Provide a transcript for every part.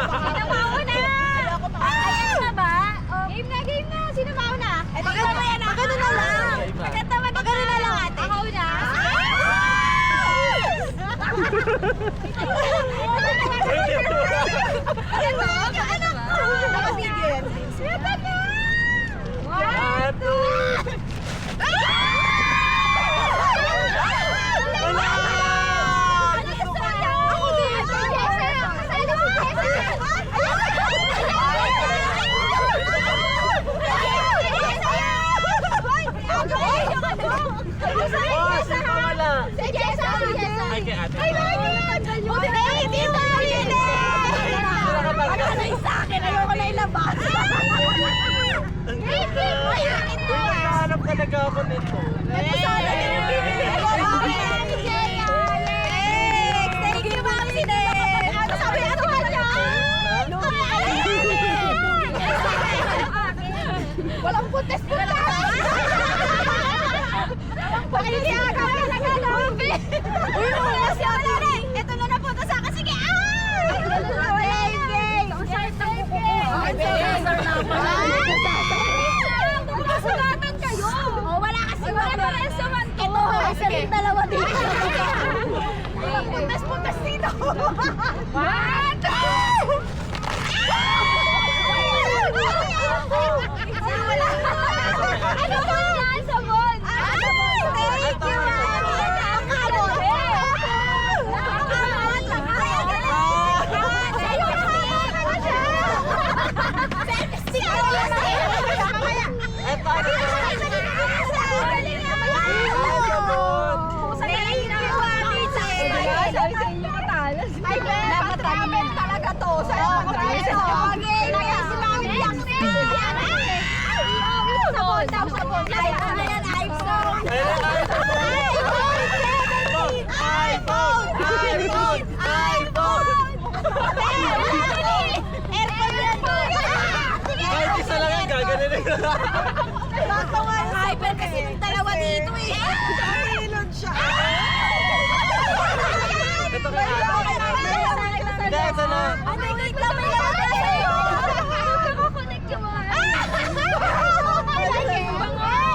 Sino mauna? Ayan na ba? Game na, game na. Sino mauna? Magano na lang. Magano na lang ate. Ako una. Nakasigil. Siyata na! One, two. Oh, sino wala? Ay, kay ate. Ayoko na ilabas. Ang ganda. Uy, naghahanap ka na gabon nito. Ito sana din yung bibili ko. Thank you, Mami Nen. Ano sabi ano ka niya? Walang puntes-puntes. Bakit hindi aga ka na gano'n? Uy, wala si Ate Ren. Ito na napunta sa akin. Sige, Sugatan kayo! Oh, wala kasi Wala pa rin suman to. Ito, isa rin dalawa dito. Puntas-puntas dito. One, ano ba yan? Sabon! Thank you, Mami. Kahit isa lang yung gaganin. Hyper kasi yung dalawa dito eh. Ilog siya. Ito kay ate. Hindi, ito na. Ano yung itlama naman sa'yo? Nakakonect yung mga...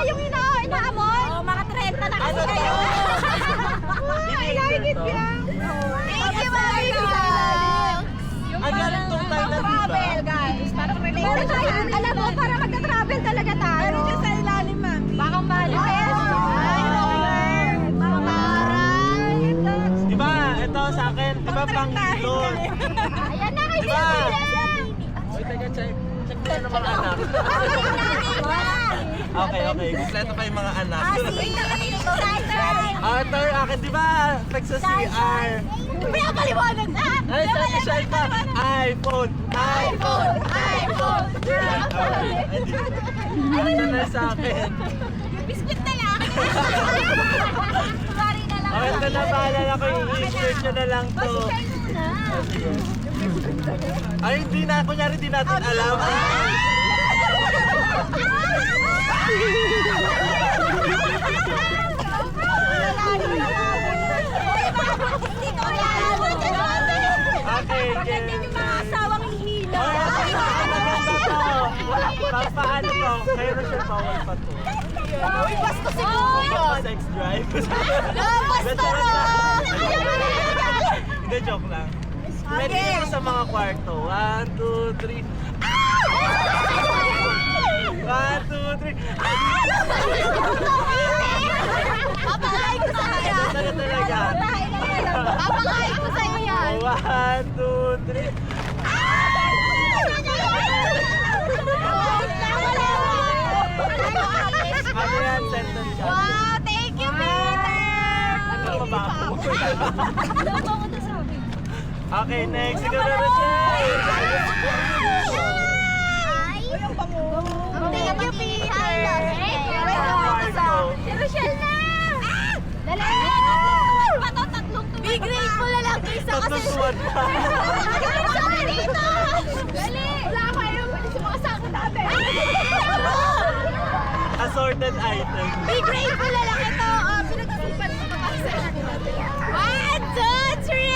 Yung inaamon? Oo, mga 30 na kasi kayo. Iniigil to. Thank you, Mami. Ang galing tong Thailand, di ba? Travel, guys. Parang related. Alam mo, para magka-travel talaga tayo. Meron siya sa ilalim, Mami. Bakang bali. Di ba? Ito sa akin. Di ba pang hilod? Ayan na kayo. Di ba? Uy, teka, check. Check mo ng mga anak. Okay, okay. Kompleto pa yung mga anak. Ito yung akin, di ba? Nagsa-CR. Pinapaliwanag na! Ay, sa Michelle pa. iPhone! iPhone! iPhone! Ito na sa akin. Biscuit na lang! Sorry na lang. Okay, ito na bahala na ko. I-insert nyo na lang to. Ay, hindi na. Kunyari, di natin alam. Okay, Paganda yung mga asawang hihilo. Papaano ko? Kayo na siya bawal pa to. Uy, basto si Sex drive. Basto Hindi, joke lang. Pwede dito sa mga kwarto. 1, 2, 3. 1, 2, 3. Papakain ko sa kanya. Talaga talaga. Papakain ko sa iyo yan. 1, 2, 3. Ano yan? Sentence siya. Wow, thank you, Peter! Ano ba ako? Ano mo to sabi? Okay, next. Ikaw na Rochelle. Thank you, Peter! Si Rochelle na! Dali! Tatlong tuwan. Be grateful na lang kayo sa Tatlong tuwan pa. Sorry dito! Dali! Wala kayo, pwede sa mga sakot natin. Assorted item. Be grateful na lang ito. Pinag-usupan ko pa kasi. 1, 2, 3!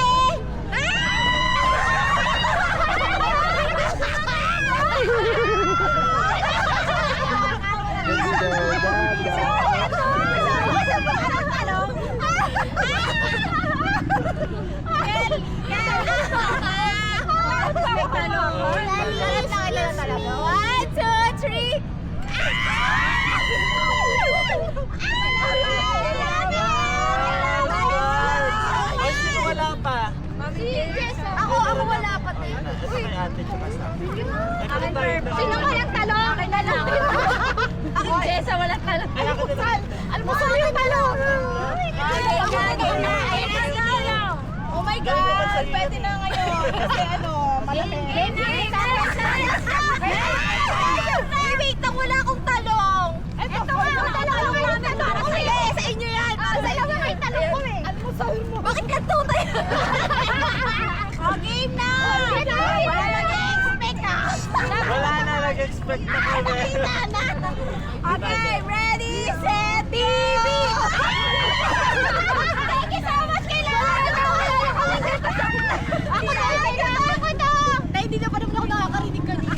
3. Ay, sino wala pa? Ako wala pa din. Ito kay ate tsaka sa akin. Akin perfect. Sino walang talong? Akin na lang. Ako, Jessa, walang talong. Almusal! Almusal yung talong! Oh my God! Pwede na ngayon. Kasi ano, malamig. Wait lang, wala akong talong. Ito nga, talong namin. Sige, sa inyo yan. Sa inyo may talong ko eh. Almusal mo. Bakit ganito tayo? Oh, game na! Wala nag-expect na! Wala na, nag-expect na kami. Okay, ready, set, TV! Thank you so much, kailangan! Ako na! Hindi na pa naman ako nakakarinig kanina.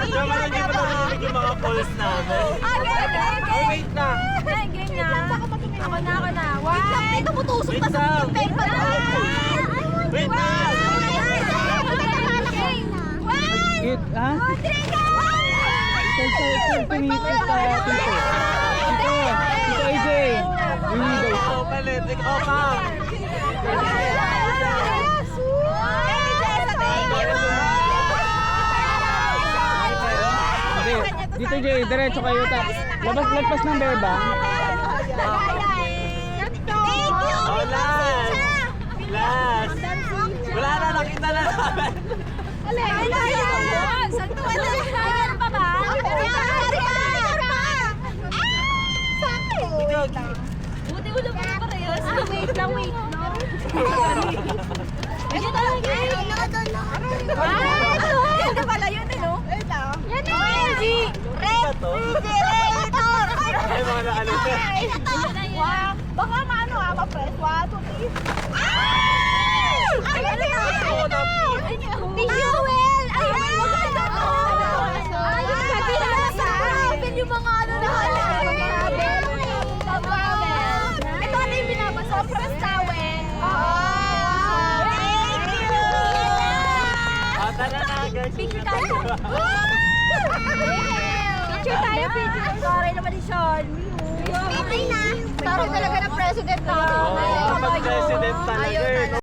Diyan ba hindi pa narinig yung mga calls namin? Okay. Oh, wait na. Game na. Ako na. Wait lang, may tumutusok pa sa pipel pa to. Wait na. Cute, ha? Tito AJ. Ikaw palit. Ikaw pa. Hindi. Dito Jay, diretso kayo. Labas ng beba. Oh, last. Last. Wala na, nakita na namin. Meron pa ba? Buti mo lang mga parehas. Wait lang. Ito talaga. Ito pala yun eh, no? Yan eh! Ba to? Ay, mga naalis na. Wow! Baka maano ma-press. 1, 2, 3. Ay, ano yun? Tissue! Ay, maganda to! Ay, binasa! Yung mga ano na ito ano yung binabasa? Press towel. Thank you! Tara na, guys. Picture tayo. Picture tayo, picture. Sorry naman ni Sean. Okay na. Taro talaga ng president na. Oo, pag-president talaga.